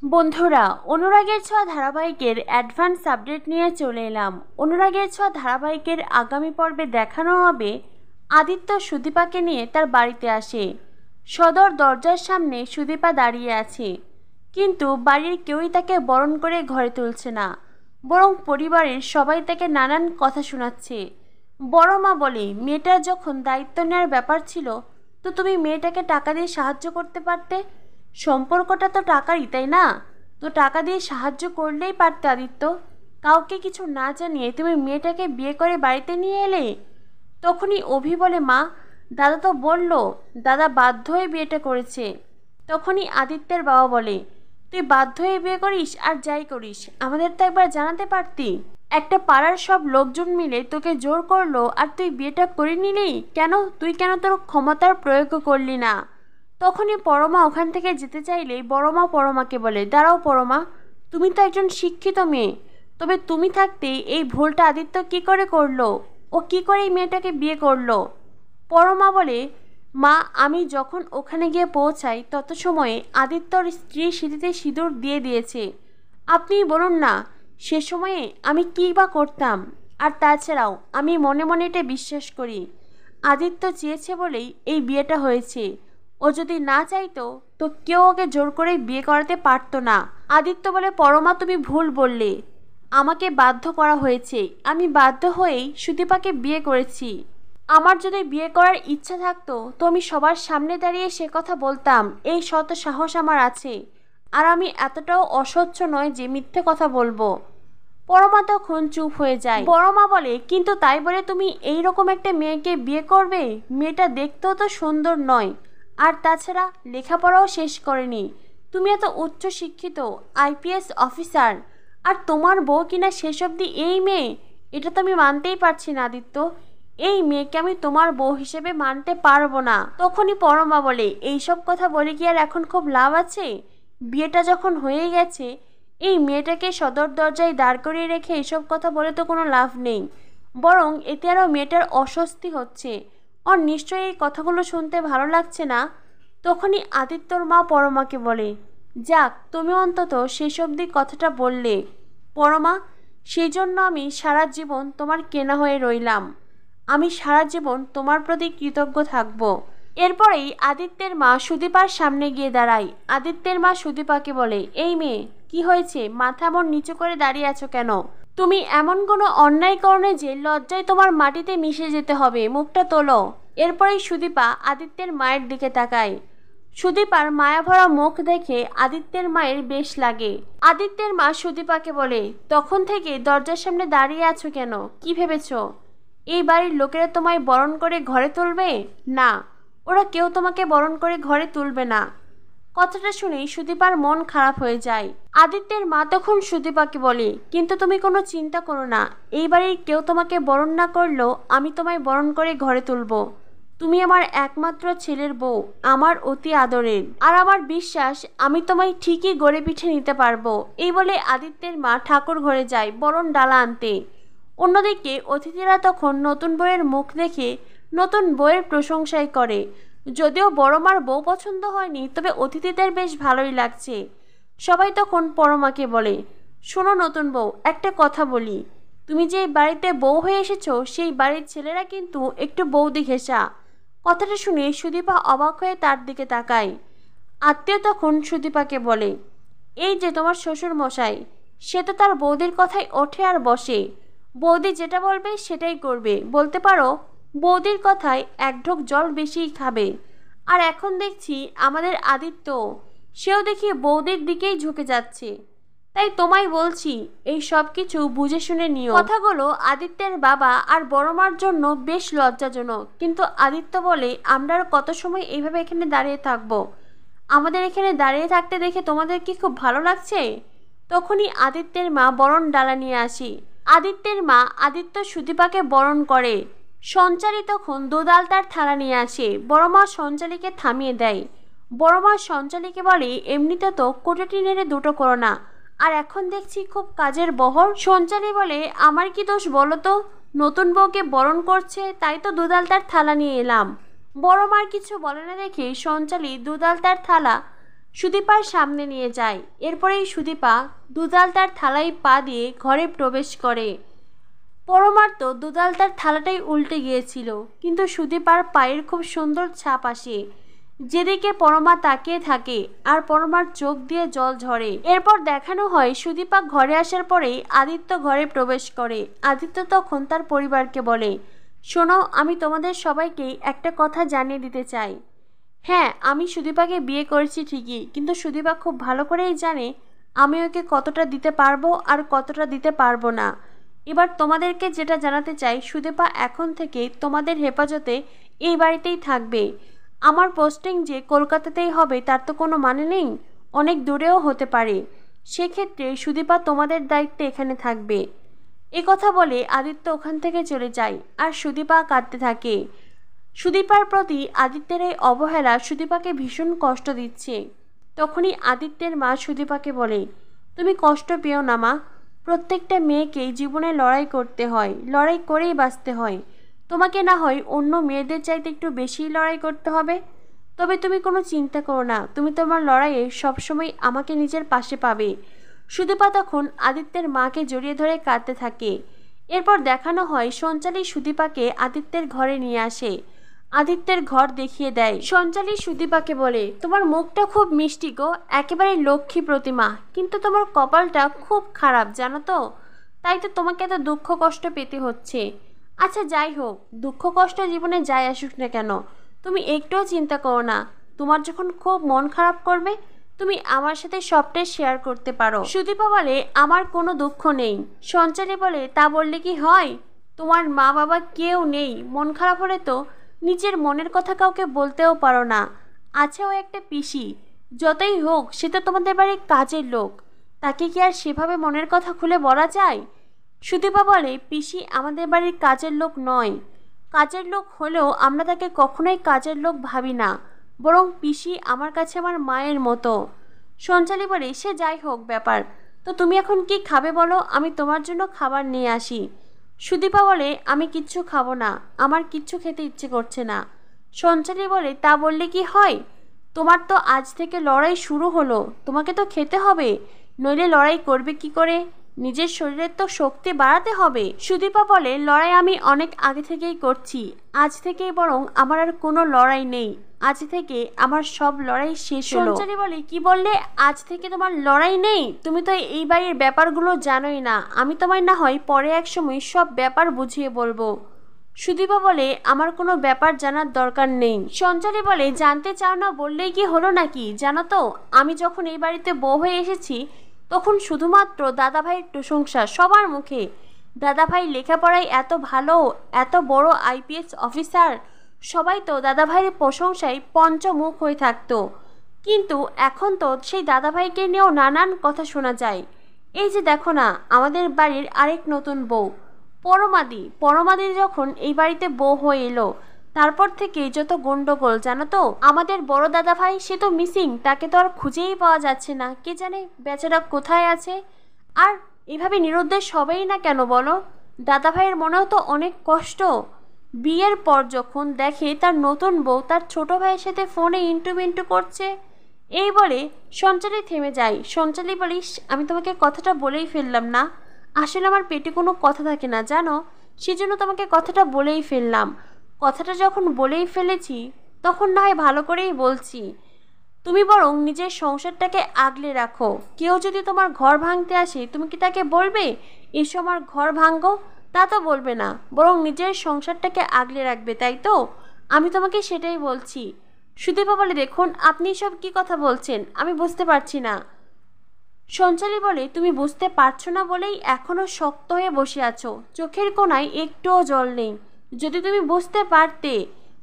বন্ধুরা, অনুরাগের ছোঁয়া ধারাবাহিকের অ্যাডভান্স আপডেট নিয়ে চলে এলাম। অনুরাগের ছোঁয়া ধারাবাহিকের আগামী পর্বে দেখানো হবে আদিত্য সুদীপাকে নিয়ে তার বাড়িতে আসে। সদর দরজার সামনে সুদীপা দাঁড়িয়ে আছে, কিন্তু বাড়ির কেউই তাকে বরণ করে ঘরে তুলছে না, বরং পরিবারের সবাই তাকে নানান কথা শোনাচ্ছে। বড় মা বলে, মেয়েটার যখন দায়িত্ব নেওয়ার ব্যাপার ছিল, তো তুমি মেয়েটাকে টাকা দিয়ে সাহায্য করতে পারতে। সম্পর্কটা তো টাকারই, তাই না? তো টাকা দিয়ে সাহায্য করলেই পারতে আদিত্য। কাউকে কিছু না জানিয়ে তুমি মেয়েটাকে বিয়ে করে বাড়িতে নিয়ে এলে। তখনই অভি বলে, মা, দাদা তো বলল, দাদা বাধ্য হয়ে বিয়েটা করেছে। তখনই আদিত্যের বাবা বলে, তুই বাধ্য হয়ে বিয়ে করিস আর যাই করিস, আমাদের তো একবার জানাতে পারতি। একটা পাড়ার সব লোকজন মিলে তোকে জোর করলো আর তুই বিয়েটা করে নিলি কেন? তুই কেন তোর ক্ষমতার প্রয়োগ করলি না? তখনই পরমা ওখান থেকে যেতে চাইলেই বড়মা পরমাকে বলে, দাঁড়াও পরমা, তুমি তো একজন শিক্ষিত মেয়ে, তবে তুমি থাকতে এই ভুলটা আদিত্য কি করে করলো? ও কি করে এই মেয়েটাকে বিয়ে করলো? পরমা বলে, মা, আমি যখন ওখানে গিয়ে পৌঁছাই তত সময়ে আদিত্যর স্ত্রী সিঁথিতে সিঁদুর দিয়ে দিয়েছে। আপনিই বলুন না, সে সময়ে আমি কী বা করতাম? আর তাছাড়াও আমি মনে মনে এটা বিশ্বাস করি, আদিত্য চেয়েছে বলেই এই বিয়েটা হয়েছে। ও যদি না চাইতো তো কেউ ওকে জোর করে বিয়ে করাতে পারতো না। আদিত্য বলে, পরমা, তুমি ভুল বললে, আমাকে বাধ্য করা হয়েছে, আমি বাধ্য হয়েই সুদীপাকে বিয়ে করেছি। আমার যদি বিয়ে করার ইচ্ছা থাকতো তো আমি সবার সামনে দাঁড়িয়ে সে কথা বলতাম, এই শত সাহস আমার আছে। আর আমি এতটাও অসহ্য নয় যে মিথ্যে কথা বলবো। পরমা তখন চুপ হয়ে যায়। বড় মা বলে, কিন্তু তাই বলে তুমি এই রকম একটা মেয়েকে বিয়ে করবে? মেয়েটা দেখতেও তো সুন্দর নয়, আর তাছাড়া লেখাপড়াও শেষ করেনি। তুমি এত উচ্চ শিক্ষিত আইপিএস অফিসার, আর তোমার বউ কিনা শেষ অবধি এই মেয়ে? এটা তো আমি মানতেই পারছি না আদিত্য। এই মেয়েকে আমি তোমার বউ হিসেবে মানতে পারবো না। তখনই পরমা বলে, এইসব কথা বলে কি আর এখন খুব লাভ আছে? বিয়েটা যখন হয়ে গেছে, এই মেয়েটাকে সদর দরজায় দাঁড় করিয়ে রেখে এসব কথা বলে তো কোনো লাভ নেই, বরং এতে আরও মেয়েটার অস্বস্তি হচ্ছে। ওর নিশ্চয়ই এই কথাগুলো শুনতে ভালো লাগছে না। তখনই আদিত্যর মা পরমাকে বলে, যাক, তুমি অন্তত শেষ অবধি কথাটা বললে। পরমা, সেই জন্য আমি সারা জীবন তোমার কেনা হয়ে রইলাম। আমি সারা জীবন তোমার প্রতি কৃতজ্ঞ থাকব। এরপরেই আদিত্যের মা সুদীপার সামনে গিয়ে দাঁড়ায়। আদিত্যের মা সুদীপাকে বলে, এই মেয়ে, কি হয়েছে? মাথা এমন নিচু করে দাঁড়িয়ে আছো কেন? তুমি এমন কোনো অন্যায় করনে যে লজ্জায় তোমার মাটিতে মিশে যেতে হবে, মুখটা তোলো। এরপরেই সুদীপা আদিত্যের মায়ের দিকে তাকায়। সুদীপার মায়াভরা মুখ দেখে আদিত্যের মায়ের বেশ লাগে। আদিত্যের মা সুদীপাকে বলে, তখন থেকে দরজার সামনে দাঁড়িয়ে আছো কেন? কি ভেবেছো এই বাড়ির লোকেরা তোমায় বরণ করে ঘরে তুলবে? না, ওরা কেউ তোমাকে বরণ করে ঘরে তুলবে না। কথাটা শুনেই সুদীপার মন খারাপ হয়ে যায়। আদিত্যের মা তখন সুদীপাকে বলে, কিন্তু তুমি কোনো চিন্তা করো না, এই বাড়ির কেউ তোমাকে বরণ না করলেও আমি তোমায় বরণ করে ঘরে তুলব। তুমি আমার একমাত্র ছেলের বউ, আমার অতি আদরের, আর আমার বিশ্বাস আমি তোমায় ঠিকই গড়ে পিঠে নিতে পারবো। এই বলে আদিত্যের মা ঠাকুর ঘরে যায় বরণ ডালা আনতে। অন্যদিকে অতিথিরা তখন নতুন বউয়ের মুখ দেখে নতুন বউয়ের প্রশংসাই করে। যদিও বড় মার বউ পছন্দ হয়নি, তবে অতিথিদের বেশ ভালোই লাগছে। সবাই তখন পরমাকে বলে, শোনো নতুন বউ, একটা কথা বলি, তুমি যে বাড়িতে বউ হয়ে এসেছো সেই বাড়ির ছেলেরা কিন্তু একটু বৌদি ঘেঁষা। কথাটা শুনে সুদীপা অবাক হয়ে তার দিকে তাকায়। আত্মীয় তখন সুদীপাকে বলে, এই যে তোমার শ্বশুর মশাই, সে তো তার বৌদির কথাই ওঠে আর বসে। বৌদি যেটা বলবে সেটাই করবে, বলতে পারো বৌদির কথায় এক ঢোক জল বেশিই খাবে। আর এখন দেখছি আমাদের আদিত্য, সেও দেখি বৌদির দিকেই ঝুঁকে যাচ্ছে। তাই তোমায় বলছি, এই সব কিছু বুঝে শুনে নিও। কথাগুলো আদিত্যের বাবা আর বড় মার জন্য বেশ লজ্জাজনক, কিন্তু আদিত্য বলে, আমরা আর কত সময় এইভাবে এখানে দাঁড়িয়ে থাকবো? আমাদের এখানে দাঁড়িয়ে থাকতে দেখে তোমাদের কি খুব ভালো লাগছে? তখনই আদিত্যের মা বরণ ডালা নিয়ে আসি। আদিত্যের মা আদিত্য সুদীপাকে বরণ করে। সঞ্চারী তখন দুধাল তার থালা নিয়ে আসে। বড় মা সঞ্চারীকে থামিয়ে দেয়। বড় মা সঞ্চারীকে বলে, এমনিতে তো কোটাটি নেড়ে দুটো করো না, আর এখন দেখছি খুব কাজের বহর। সঞ্চারী বলে, আমার কি দোষ বলো তো? নতুন বউকে বরণ করছে তাই তো দুধাল তার থালা নিয়ে এলাম। বড় মার কিছু বলে না দেখে সঞ্চারী দুধাল তার থালা সুদীপার সামনে নিয়ে যায়। এরপরেই সুদীপা দুধালতার থালায় পা দিয়ে ঘরে প্রবেশ করে। পরমার্থ দুধালতার থালাটাই উল্টে গিয়েছিল, কিন্তু সুদীপার পায়ের খুব সুন্দর ছাপ আসে। যেদিকে পরমা তাকিয়ে থাকে আর পরমার চোখ দিয়ে জল ঝরে। এরপর দেখানো হয় সুদীপা ঘরে আসার পরেই আদিত্য ঘরে প্রবেশ করে। আদিত্য তখন তার পরিবারকে বলে, শোনো, আমি তোমাদের সবাইকে একটা কথা জানিয়ে দিতে চাই। হ্যাঁ, আমি সুদীপাকে বিয়ে করেছি ঠিকই, কিন্তু সুদীপা খুব ভালো করেই জানে আমি ওকে কতটা দিতে পারবো আর কতটা দিতে পারবো না। এবার তোমাদেরকে যেটা জানাতে চাই, সুদীপা এখন থেকে তোমাদের হেফাজতে এই বাড়িতেই থাকবে। আমার পোস্টিং যে কলকাতাতেই হবে তার তো কোনো মানে নেই, অনেক দূরেও হতে পারে। সেক্ষেত্রে সুদীপা তোমাদের দায়িত্বে এখানে থাকবে। এ কথা বলে আদিত্য ওখান থেকে চলে যায় আর সুদীপা কাঁদতে থাকে। সুদীপার প্রতি আদিত্যের এই অবহেলা সুদীপাকে ভীষণ কষ্ট দিচ্ছে। তখনই আদিত্যের মা সুদীপাকে বলে, তুমি কষ্ট পেও না মা, প্রত্যেকটা মেয়েকেই জীবনে লড়াই করতে হয়, লড়াই করেই বাঁচতে হয়। তোমাকে না হয় অন্য মেয়েদের চাইতে একটু বেশিই লড়াই করতে হবে, তবে তুমি কোনো চিন্তা করো না, তুমি তোমার লড়াইয়ে সবসময় আমাকে নিজের পাশে পাবে। সুদীপা তখন আদিত্যের মাকে জড়িয়ে ধরে কাঁদতে থাকে। এরপর দেখানো হয় সঞ্চালী সুদীপাকে আদিত্যের ঘরে নিয়ে আসে। আদিত্যের ঘর দেখিয়ে দেয়। সঞ্চালী সুদীপাকে বলে, তোমার মুখটা খুব মিষ্টি গো, একেবারে লক্ষ্মী প্রতিমা, কিন্তু তোমার কপালটা খুব খারাপ জানো তো, তাই তো তোমাকে এত দুঃখ কষ্ট পেতে হচ্ছে। আচ্ছা যাই হোক, দুঃখ কষ্ট জীবনে যাই আসুক না কেন, তুমি একটুও চিন্তা করো না। তোমার যখন খুব মন খারাপ করবে, তুমি আমার সাথে সবটাই শেয়ার করতে পারো। সুদীপা বলে, আমার কোনো দুঃখ নেই। সঞ্চালী বলে, তা বললে কি হয়? তোমার মা বাবা কেউ নেই, মন খারাপ হলে তো নিজের মনের কথা কাউকে বলতেও পারো না। আছে ও একটা পিসি, যতই হোক সে তো তোমাদের বাড়ির কাজের লোক, তাকে কি আর সেভাবে মনের কথা খুলে বলা যায়? সুদীপা বলে, পিসি আমাদের বাড়ির কাজের লোক নয়, কাজের লোক হলেও আমরা তাকে কখনোই কাজের লোক ভাবি না, বরং পিসি আমার কাছে আমার মায়ের মতো। সঞ্চালী বলে, সে যাই হোক ব্যাপার, তো তুমি এখন কি খাবে বলো, আমি তোমার জন্য খাবার নিয়ে আসি। সুদীপা বলে, আমি কিচ্ছু খাবো না, আমার কিচ্ছু খেতে ইচ্ছে করছে না। সঞ্চালী বলে, তা বললে কি হয়? তোমার তো আজ থেকে লড়াই শুরু হলো, তোমাকে তো খেতে হবে, নইলে লড়াই করবে কি করে? নিজের শরীরের তো শক্তি বাড়াতে হবে। সুদীপা বলে, লড়াই আমি অনেক আগে থেকেই করছি, আজ থেকেই বরং আমার আর কোনো লড়াই নেই, আজ থেকে আমার সব লড়াই শেষ হলো। সঞ্চালী বলে, কি বললে আজ থেকে তোমার লড়াই নেই? তুমি তো এই বাড়ির ব্যাপারগুলো জানোই না, আমি তোমায় না হয় পরে এক সময় সব ব্যাপার বুঝিয়ে বলবো। সুদীপা বলে, আমার কোনো ব্যাপার জানার দরকার নেই। সঞ্চালী বলে, জানতে চাও না বললেই কি হলো নাকি? জানো তো, আমি যখন এই বাড়িতে বউ হয়ে এসেছি তখন শুধুমাত্র দাদাভাইয়ের প্রশংসা সবার মুখে। দাদাভাই লেখাপড়ায় এত ভালো, এত বড় আইপিএস অফিসার, সবাই তো দাদাভাইয়ের প্রশংসায় পঞ্চমুখ হয়ে থাকতো। কিন্তু এখন তো সেই দাদাভাইকে নিয়েও নানান কথা শোনা যায়। এই যে দেখো না, আমাদের বাড়ির আরেক নতুন বউ পরমাদি যখন এই বাড়িতে বউ হয়ে এলো, তারপর থেকে যত গন্ডগোল জানো তো। আমাদের বড় দাদা ভাই সে তো মিসিং, তাকে তো আর খুঁজেই পাওয়া যাচ্ছে না, কে জানে বেচারা কোথায় আছে। আর এভাবে নিরুদ্দেশ হবেই না কেন বলো? দাদা ভাইয়ের মনেও তো অনেক কষ্ট। বিয়ের পর যখন দেখে তার নতুন বউ তার ছোট ভাইয়ের সাথে ফোনে ইন্টু বিন্টু করছে। এই বলে সঞ্চালী থেমে যায়। সঞ্চালী বলিস, আমি তোমাকে কথাটা বলেই ফেললাম না, আসলে আমার পেটে কোনো কথা থাকে না জানো, সেজন্য তোমাকে কথাটা বলেই ফেললাম। কথাটা যখন বলেই ফেলেছি তখন না হয় ভালো করেই বলছি, তুমি বরং নিজের সংসারটাকে আগলে রাখো। কেউ যদি তোমার ঘর ভাঙতে আসে, তুমি কি তাকে বলবে এসো আমার ঘর ভাঙো? তা তো বলবে না, বরং নিজের সংসারটাকে আগলে রাখবে, তাই তো? আমি তোমাকে সেটাই বলছি। সুদীপা বলে, দেখুন আপনি সব কি কথা বলছেন, আমি বুঝতে পারছি না। সঞ্চালী বলে, তুমি বুঝতে পারছো না বলেই এখনো শক্ত হয়ে বসে আছো, চোখের কোণায় একটুও জল নেই। যদি তুমি বুঝতে পারতে,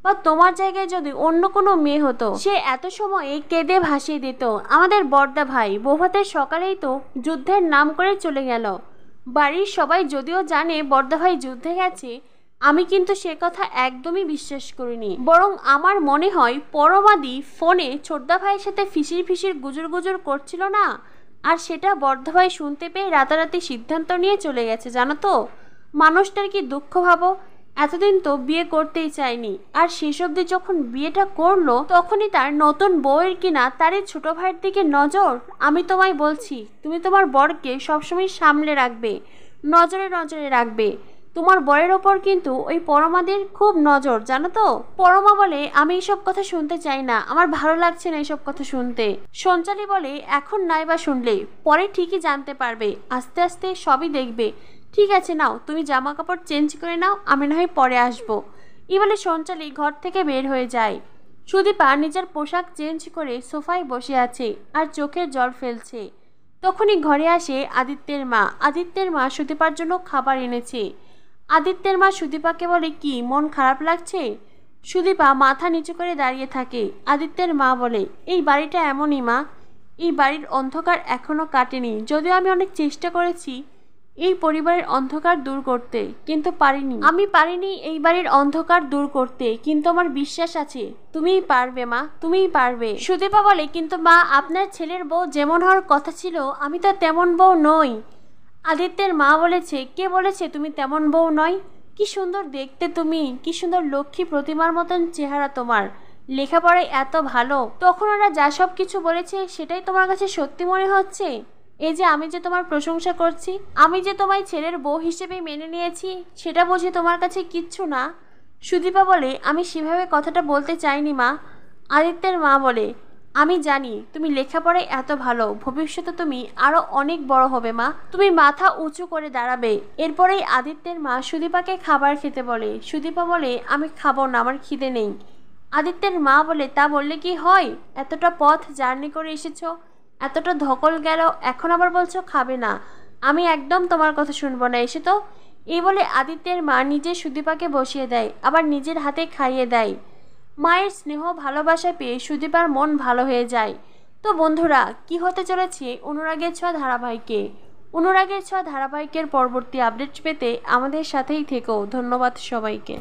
বা তোমার জায়গায় যদি অন্য কোনো মেয়ে হতো, সে এত সময়ে কেঁদে ভাসিয়ে দিত। আমাদের বড়দা ভাই বৌভাতের সকালেই তো যুদ্ধের নাম করে চলে গেল। বাড়ির সবাই যদিও জানে বড়দা ভাই যুদ্ধে গেছে, আমি কিন্তু সে কথা একদমই বিশ্বাস করিনি। বরং আমার মনে হয় পরমাদি ফোনে ছোটদা ভাইয়ের সাথে ফিসির ফিসির গুজুর গুজুর করছিল না, আর সেটা বড়দা ভাই শুনতে পেয়ে রাতারাতি সিদ্ধান্ত নিয়ে চলে গেছে। জানো তো, মানুষটার কি দুঃখ ভাবো, এতদিন তো বিয়ে করতেই চায়নি, আর শেষ অবধি যখন বিয়েটা করলো তখনই তার নতুন বউয়ের কিনা তারই ছোট ভাইয়ের দিকে নজর। আমি তোমায় বলছি, তুমি তোমার বরকে সবসময় সামলে রাখবে, নজরে নজরে রাখবে। তোমার বরের ওপর কিন্তু ওই পরমাদের খুব নজর, জানো তো। পরমা বলে, আমি এইসব কথা শুনতে চাই না, আমার ভালো লাগছে না এইসব কথা শুনতে। সঞ্চালী বলে, এখন নাইবা শুনলে, পরে ঠিকই জানতে পারবে, আস্তে আস্তে সবই দেখবে। ঠিক আছে, নাও তুমি জামা কাপড় চেঞ্জ করে নাও, আমি না হয় পরে আসবো। এই বলে সঞ্চালী ঘর থেকে বের হয়ে যায়। সুদীপা নিজের পোশাক চেঞ্জ করে সোফায় বসে আছে আর চোখের জল ফেলছে। তখনই ঘরে আসে আদিত্যের মা। আদিত্যের মা সুদীপার জন্য খাবার এনেছে। আদিত্যের মা সুদীপাকে বলে, কি মন খারাপ লাগছে? সুদীপা মাথা নিচু করে দাঁড়িয়ে থাকে। আদিত্যের মা বলে, এই বাড়িটা এমনই মা, এই বাড়ির অন্ধকার এখনো কাটেনি। যদিও আমি অনেক চেষ্টা করেছি এই পরিবারের অন্ধকার দূর করতে, কিন্তু পারিনি। আমি পারিনি এই বাড়ির অন্ধকার দূর করতে, কিন্তু আমার বিশ্বাস আছে তুমিই পারবে মা, তুমিই পারবে। সুদীপা বলে, কিন্তু মা, আপনার ছেলের বউ যেমন হওয়ার কথা ছিল আমি তো তেমন বউ নই। আদিত্যের মা বলেছে, কে বলেছে তুমি তেমন বউ নয়? কি সুন্দর দেখতে তুমি, কি সুন্দর লক্ষ্মী প্রতিমার মতন চেহারা তোমার, লেখাপড়ায় এত ভালো। তখন ওরা যা সব কিছু বলেছে সেটাই তোমার কাছে সত্যি মনে হচ্ছে? এই যে আমি যে তোমার প্রশংসা করছি, আমি যে তোমায় ছেলের বউ হিসেবে মেনে নিয়েছি, সেটা বুঝি তোমার কাছে কিচ্ছু না? সুদীপা বলে, আমি সেভাবে কথাটা বলতে চাইনি মা। আদিত্যের মা বলে, আমি জানি তুমি লেখাপড়ায় এত ভালো, ভবিষ্যতে তুমি আরো অনেক বড় হবে মা, তুমি মাথা উঁচু করে দাঁড়াবে। এরপরেই আদিত্যের মা সুদীপাকে খাবার খেতে বলে। সুদীপা বলে, আমি খাবো না, আমার খিদে নেই। আদিত্যের মা বলে, তা বললে কি হয়? এতটা পথ জার্নি করে এসেছো, এতটা ধকল গেল, এখন আবার বলছো খাবে না? আমি একদম তোমার কথা শুনবো না, এসে তো। এই বলে আদিত্যের মা নিজে সুদীপাকে বসিয়ে দেয়, আবার নিজের হাতে খাইয়ে দেয়। মায়ের স্নেহ ভালোবাসা পেয়ে সুদীপার মন ভালো হয়ে যায়। তো বন্ধুরা, কি হতে চলেছে অনুরাগের ছোঁয়া ধারাবাহিকে? অনুরাগের ছোঁয়া ধারাবাহিকের পরবর্তী আপডেট পেতে আমাদের সাথেই থেকো। ধন্যবাদ সবাইকে।